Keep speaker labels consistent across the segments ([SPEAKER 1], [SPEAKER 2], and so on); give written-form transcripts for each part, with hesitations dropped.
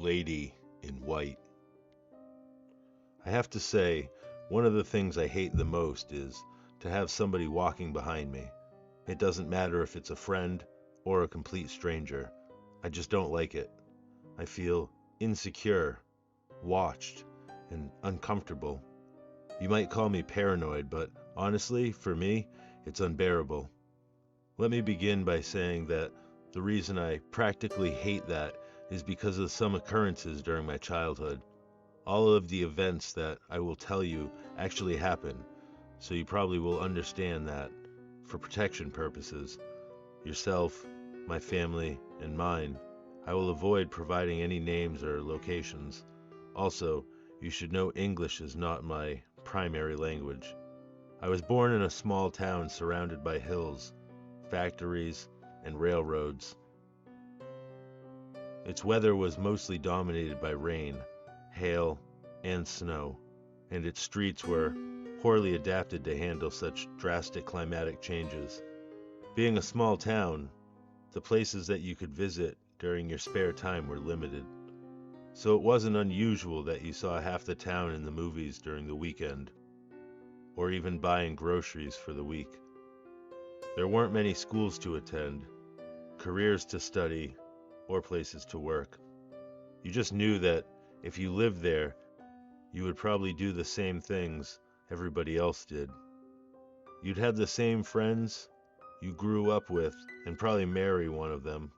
[SPEAKER 1] Lady in White. I have to say, one of the things I hate the most is to have somebody walking behind me. It doesn't matter if it's a friend or a complete stranger. I just don't like it. I feel insecure, watched, and uncomfortable. You might call me paranoid, but honestly, for me, it's unbearable. Let me begin by saying that the reason I practically hate that is because of some occurrences during my childhood. All of the events that I will tell you actually happened, so you probably will understand that, for protection purposes, yourself, my family, and mine, I will avoid providing any names or locations. Also, you should know English is not my primary language. I was born in a small town surrounded by hills, factories, and railroads. Its weather was mostly dominated by rain, hail, and snow, and its streets were poorly adapted to handle such drastic climatic changes. Being a small town, the places that you could visit during your spare time were limited, so it wasn't unusual that you saw half the town in the movies during the weekend, or even buying groceries for the week. There weren't many schools to attend, careers to study, or places to work. You just knew that if you lived there, you would probably do the same things everybody else did. You'd have the same friends you grew up with and probably marry one of them.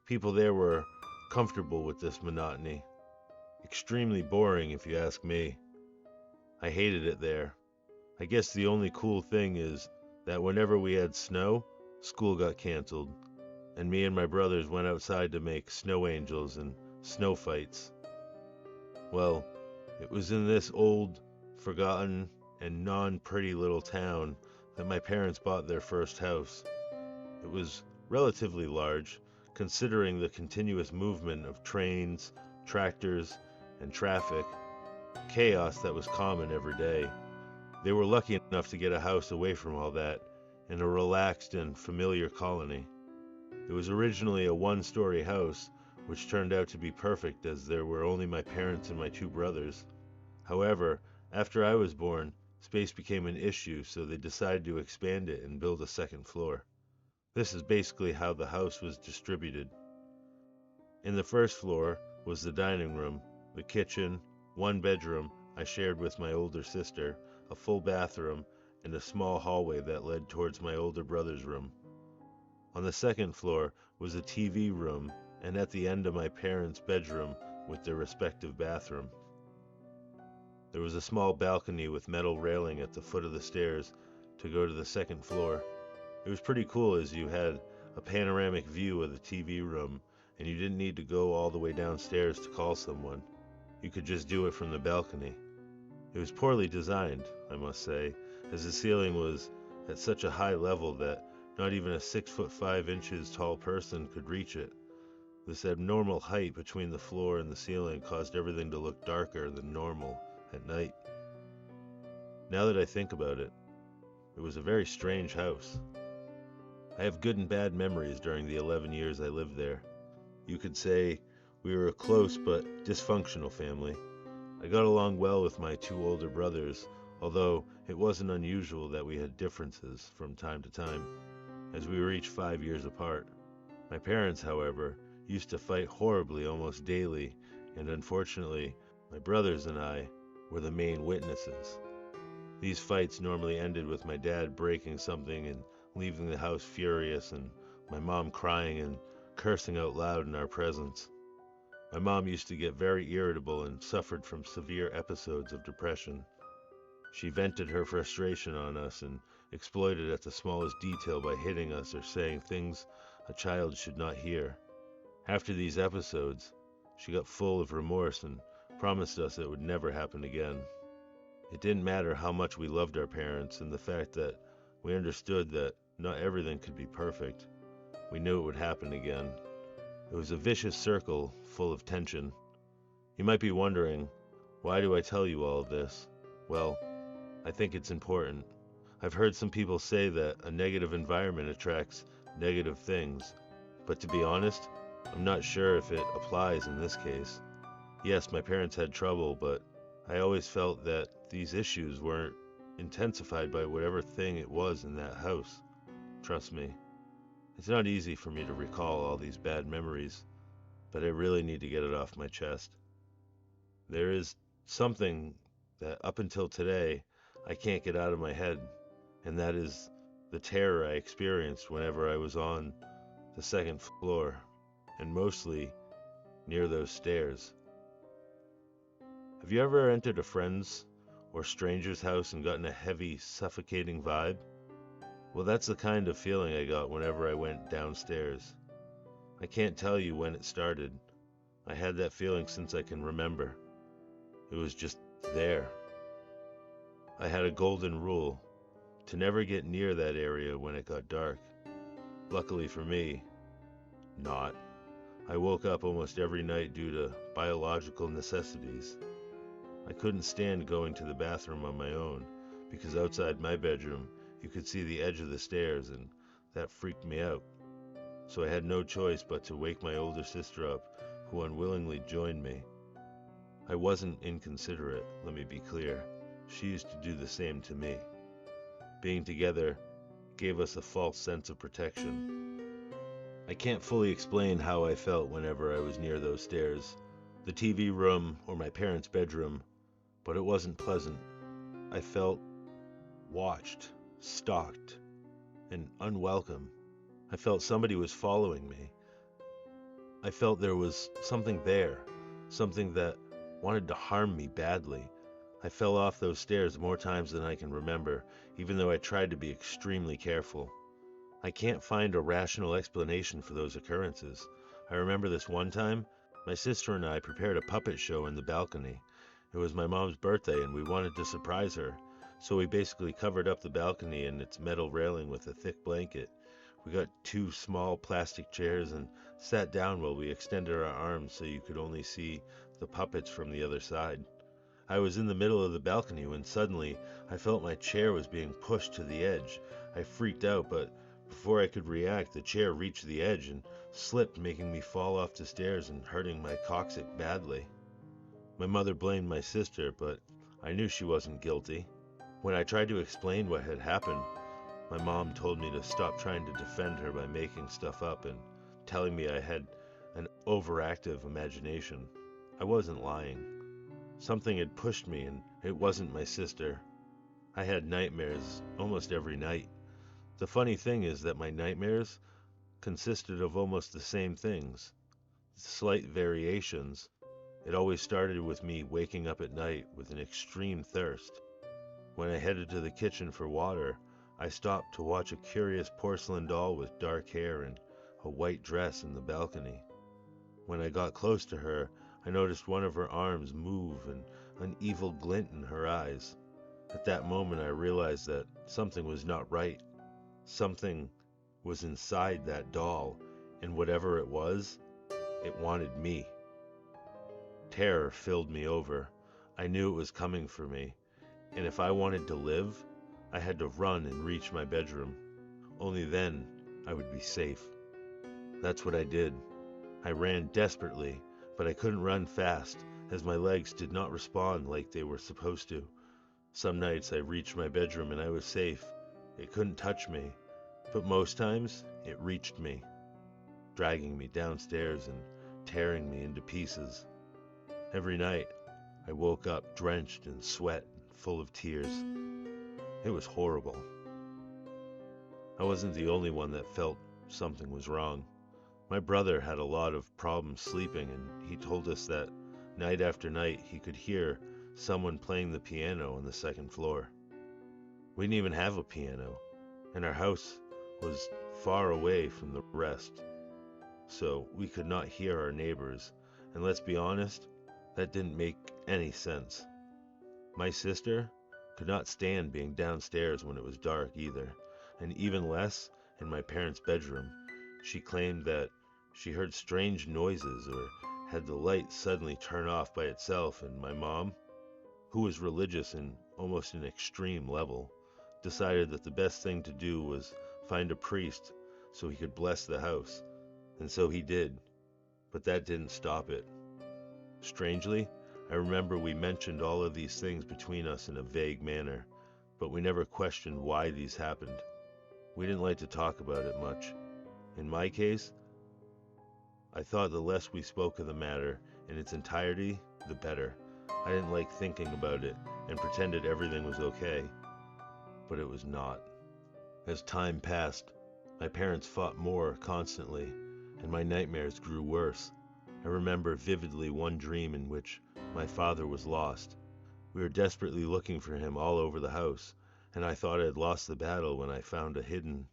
[SPEAKER 1] People there were comfortable with this monotony. Extremely boring if you ask me. I hated it there. I guess the only cool thing is that whenever we had snow, school got canceled, and me and my brothers went outside to make snow angels and snow fights. Well, it was in this old, forgotten, and non-pretty little town that my parents bought their first house. It was relatively large, considering the continuous movement of trains, tractors, and traffic, chaos that was common every day. They were lucky enough to get a house away from all that, in a relaxed and familiar colony. It was originally a one-story house, which turned out to be perfect as there were only my parents and my two brothers. However, after I was born, space became an issue, so they decided to expand it and build a second floor. This is basically how the house was distributed. In the first floor was the dining room, the kitchen, one bedroom I shared with my older sister, a full bathroom, and a small hallway that led towards my older brother's room. On the second floor was a TV room, and at the end of my parents' bedroom with their respective bathroom. There was a small balcony with metal railing at the foot of the stairs to go to the second floor. It was pretty cool as you had a panoramic view of the TV room, and you didn't need to go all the way downstairs to call someone. You could just do it from the balcony. It was poorly designed, I must say, as the ceiling was at such a high level that not even a 6'5" tall person could reach it. This abnormal height between the floor and the ceiling caused everything to look darker than normal at night. Now that I think about it, it was a very strange house. I have good and bad memories during the 11 years I lived there. You could say we were a close but dysfunctional family. I got along well with my two older brothers, although it wasn't unusual that we had differences from time to time, as we were each 5 years apart. My parents, however, used to fight horribly almost daily, and unfortunately, my brothers and I were the main witnesses. These fights normally ended with my dad breaking something and leaving the house furious, and my mom crying and cursing out loud in our presence. My mom used to get very irritable and suffered from severe episodes of depression. She vented her frustration on us and exploited at the smallest detail by hitting us or saying things a child should not hear. After these episodes, she got full of remorse and promised us it would never happen again. It didn't matter how much we loved our parents and the fact that we understood that not everything could be perfect. We knew it would happen again. It was a vicious circle full of tension. You might be wondering, why do I tell you all of this? Well, I think it's important. I've heard some people say that a negative environment attracts negative things, but to be honest, I'm not sure if it applies in this case. Yes, my parents had trouble, but I always felt that these issues weren't intensified by whatever thing it was in that house. Trust me, it's not easy for me to recall all these bad memories, but I really need to get it off my chest. There is something that up until today I can't get out of my head, and that is the terror I experienced whenever I was on the second floor, and mostly near those stairs. Have you ever entered a friend's or stranger's house and gotten a heavy, suffocating vibe? Well, that's the kind of feeling I got whenever I went downstairs. I can't tell you when it started. I had that feeling since I can remember. It was just there. I had a golden rule to never get near that area when it got dark. Luckily for me, not. I woke up almost every night due to biological necessities. I couldn't stand going to the bathroom on my own because outside my bedroom you could see the edge of the stairs and that freaked me out. So I had no choice but to wake my older sister up, who unwillingly joined me. I wasn't inconsiderate, let me be clear. She used to do the same to me. Being together gave us a false sense of protection. I can't fully explain how I felt whenever I was near those stairs, the TV room or my parents' bedroom, but it wasn't pleasant. I felt watched, stalked, and unwelcome. I felt somebody was following me. I felt there was something there, something that wanted to harm me badly. I fell off those stairs more times than I can remember, even though I tried to be extremely careful. I can't find a rational explanation for those occurrences. I remember this one time, my sister and I prepared a puppet show in the balcony. It was my mom's birthday and we wanted to surprise her, so we basically covered up the balcony and its metal railing with a thick blanket. We got two small plastic chairs and sat down while we extended our arms so you could only see the puppets from the other side. I was in the middle of the balcony when suddenly I felt my chair was being pushed to the edge. I freaked out, but before I could react, the chair reached the edge and slipped, making me fall off the stairs and hurting my coccyx badly. My mother blamed my sister, but I knew she wasn't guilty. When I tried to explain what had happened, my mom told me to stop trying to defend her by making stuff up and telling me I had an overactive imagination. I wasn't lying. Something had pushed me and it wasn't my sister. I had nightmares almost every night. The funny thing is that my nightmares consisted of almost the same things, slight variations. It always started with me waking up at night with an extreme thirst. When I headed to the kitchen for water, I stopped to watch a curious porcelain doll with dark hair and a white dress in the balcony. When I got close to her, I noticed one of her arms move and an evil glint in her eyes. At that moment, I realized that something was not right. Something was inside that doll, and whatever it was, it wanted me. Terror filled me over. I knew it was coming for me, and if I wanted to live, I had to run and reach my bedroom. Only then I would be safe. That's what I did. I ran desperately, but I couldn't run fast, as my legs did not respond like they were supposed to. Some nights I reached my bedroom and I was safe. It couldn't touch me, but most times it reached me, dragging me downstairs and tearing me into pieces. Every night I woke up drenched in sweat and full of tears. It was horrible. I wasn't the only one that felt something was wrong. My brother had a lot of problems sleeping, and he told us that night after night he could hear someone playing the piano on the second floor. We didn't even have a piano, and our house was far away from the rest, so we could not hear our neighbors, and let's be honest, that didn't make any sense. My sister could not stand being downstairs when it was dark either, and even less in my parents' bedroom. She claimed that she heard strange noises or had the light suddenly turn off by itself, and my mom, who was religious in almost an extreme level, decided that the best thing to do was find a priest so he could bless the house, and so he did, but that didn't stop it. Strangely, I remember we mentioned all of these things between us in a vague manner, but we never questioned why these happened. We didn't like to talk about it much. In my case, I thought the less we spoke of the matter in its entirety, the better. I didn't like thinking about it and pretended everything was okay, but it was not. As time passed, my parents fought more constantly, and my nightmares grew worse. I remember vividly one dream in which my father was lost. We were desperately looking for him all over the house, and I thought I had lost the battle when I found a hidden,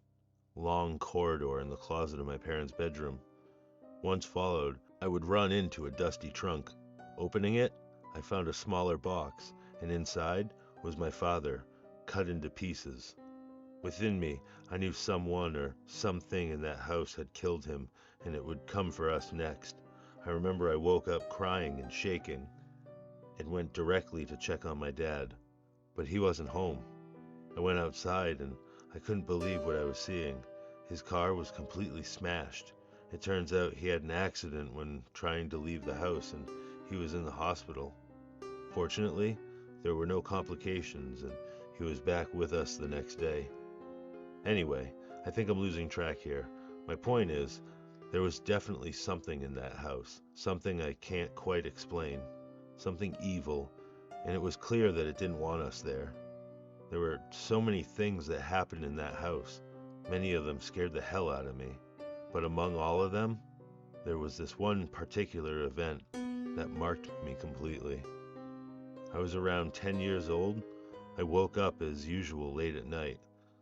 [SPEAKER 1] long corridor in the closet of my parents' bedroom. Once followed, I would run into a dusty trunk. Opening it, I found a smaller box, and inside was my father, cut into pieces. Within me, I knew someone or something in that house had killed him, and it would come for us next. I remember I woke up crying and shaking, and went directly to check on my dad, but he wasn't home. I went outside, and I couldn't believe what I was seeing. His car was completely smashed. It turns out he had an accident when trying to leave the house, and he was in the hospital. Fortunately, there were no complications, and he was back with us the next day. Anyway, I think I'm losing track here. My point is, there was definitely something in that house, something I can't quite explain, something evil, and it was clear that it didn't want us there. There were so many things that happened in that house. Many of them scared the hell out of me. But among all of them, there was this one particular event that marked me completely. I was around 10 years old. I woke up as usual late at night,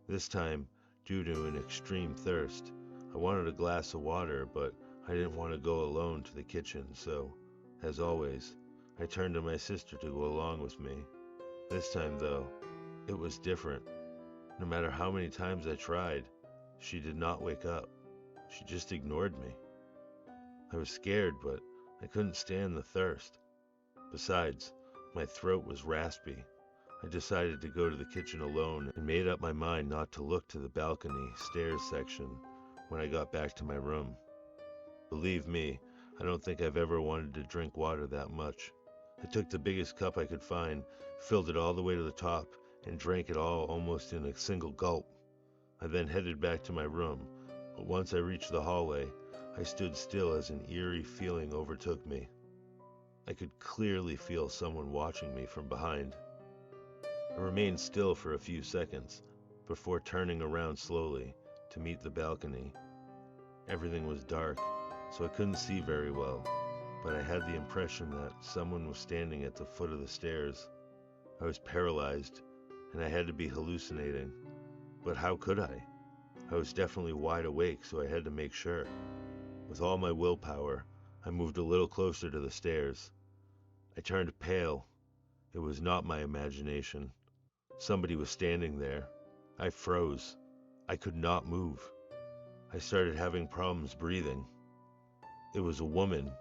[SPEAKER 1] this time due to an extreme thirst. I wanted a glass of water, but I didn't want to go alone to the kitchen, so, as always, I turned to my sister to go along with me. This time, though, it was different. No matter how many times I tried, she did not wake up. She just ignored me. I was scared, but I couldn't stand the thirst. Besides, my throat was raspy. I decided to go to the kitchen alone and made up my mind not to look to the balcony stairs section when I got back to my room. Believe me, I don't think I've ever wanted to drink water that much. I took the biggest cup I could find, filled it all the way to the top, and drank it all almost in a single gulp. I then headed back to my room, but once I reached the hallway, I stood still as an eerie feeling overtook me. I could clearly feel someone watching me from behind. I remained still for a few seconds before turning around slowly to meet the balcony. Everything was dark, so I couldn't see very well, but I had the impression that someone was standing at the foot of the stairs. I was paralyzed, and I had to be hallucinating. But how could I? I was definitely wide awake, so I had to make sure. With all my willpower, I moved a little closer to the stairs. I turned pale. It was not my imagination. Somebody was standing there. I froze. I could not move. I started having problems breathing. It was a woman.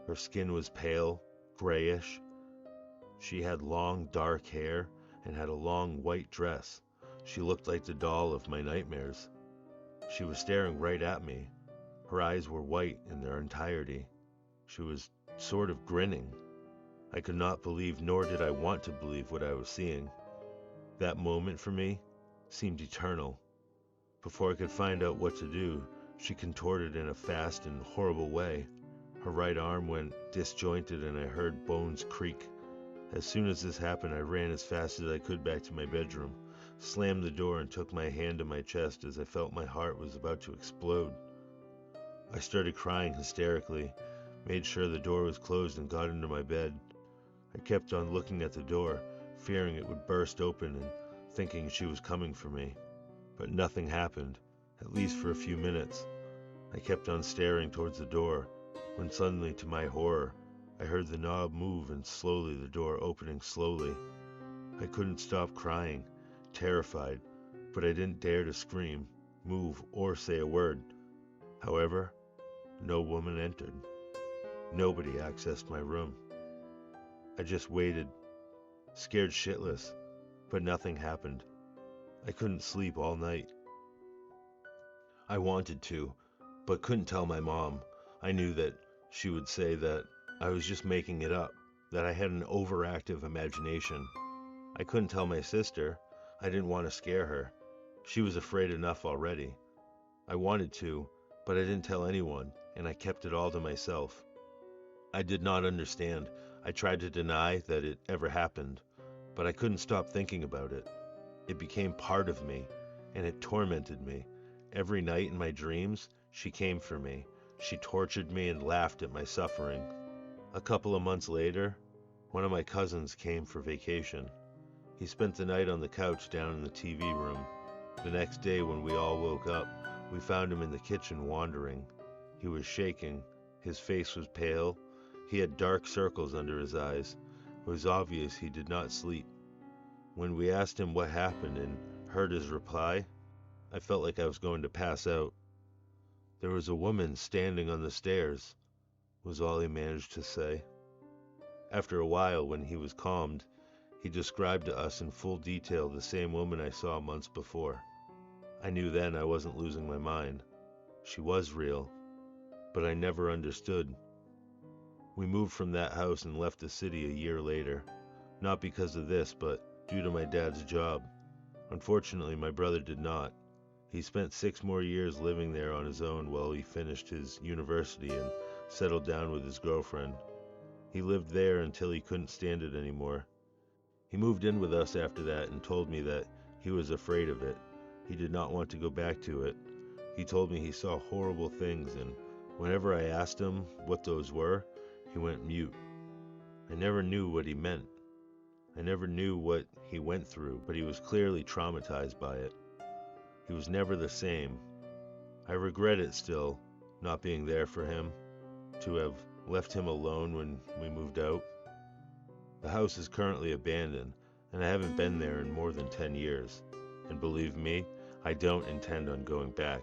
[SPEAKER 1] Her skin was pale, grayish. She had long, dark hair and had a long white dress. She looked like the doll of my nightmares. She was staring right at me. Her eyes were white in their entirety. She was sort of grinning. I could not believe, nor did I want to believe, what I was seeing. That moment for me seemed eternal. Before I could find out what to do, she contorted in a fast and horrible way. Her right arm went disjointed and I heard bones creak. As soon as this happened, I ran as fast as I could back to my bedroom, slammed the door and took my hand to my chest as I felt my heart was about to explode. I started crying hysterically, made sure the door was closed and got into my bed. I kept on looking at the door, fearing it would burst open and thinking she was coming for me. But nothing happened, at least for a few minutes. I kept on staring towards the door, when suddenly, to my horror, I heard the knob move and slowly the door opening slowly. I couldn't stop crying, terrified, but I didn't dare to scream, move, or say a word. However, no woman entered. Nobody accessed my room. I just waited, scared shitless, but nothing happened. I couldn't sleep all night. I wanted to, but couldn't tell my mom. I knew that she would say that I was just making it up, that I had an overactive imagination. I couldn't tell my sister. I didn't want to scare her. She was afraid enough already. I wanted to, but I didn't tell anyone, and I kept it all to myself. I did not understand. I tried to deny that it ever happened, but I couldn't stop thinking about it. It became part of me, and it tormented me. Every night in my dreams, she came for me. She tortured me and laughed at my suffering. A couple of months later, one of my cousins came for vacation. He spent the night on the couch down in the TV room. The next day, when we all woke up, we found him in the kitchen wandering. He was shaking. His face was pale. He had dark circles under his eyes. It was obvious he did not sleep. When we asked him what happened and heard his reply, I felt like I was going to pass out. "There was a woman standing on the stairs," was all he managed to say. After a while, when he was calmed, he described to us in full detail the same woman I saw months before. I knew then I wasn't losing my mind. She was real, but I never understood. We moved from that house and left the city a year later, not because of this, but due to my dad's job. Unfortunately, my brother did not. He spent 6 more years living there on his own while he finished his university and settled down with his girlfriend. He lived there until he couldn't stand it anymore. He moved in with us after that and told me that he was afraid of it. He did not want to go back to it. He told me he saw horrible things, and whenever I asked him what those were, he went mute. I never knew what he meant. I never knew what he went through, but he was clearly traumatized by it. He was never the same. I regret it still, not being there for him, to have left him alone when we moved out. The house is currently abandoned, and I haven't been there in more than 10 years. And believe me, I don't intend on going back.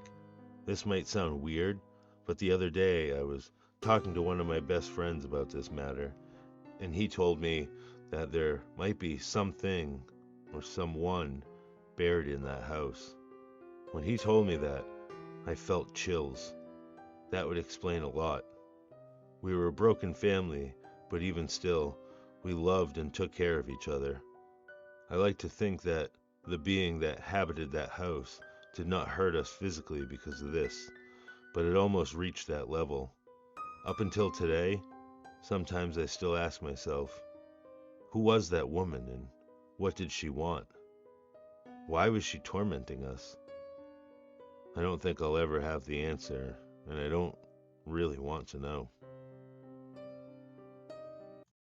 [SPEAKER 1] This might sound weird, but the other day I was talking to one of my best friends about this matter, and he told me that there might be something or someone buried in that house. When he told me that, I felt chills. That would explain a lot. We were a broken family, but even still, we loved and took care of each other. I like to think that the being that habited that house did not hurt us physically because of this, but it almost reached that level. Up until today, sometimes I still ask myself, who was that woman and what did she want? Why was she tormenting us? I don't think I'll ever have the answer, and I don't really want to know.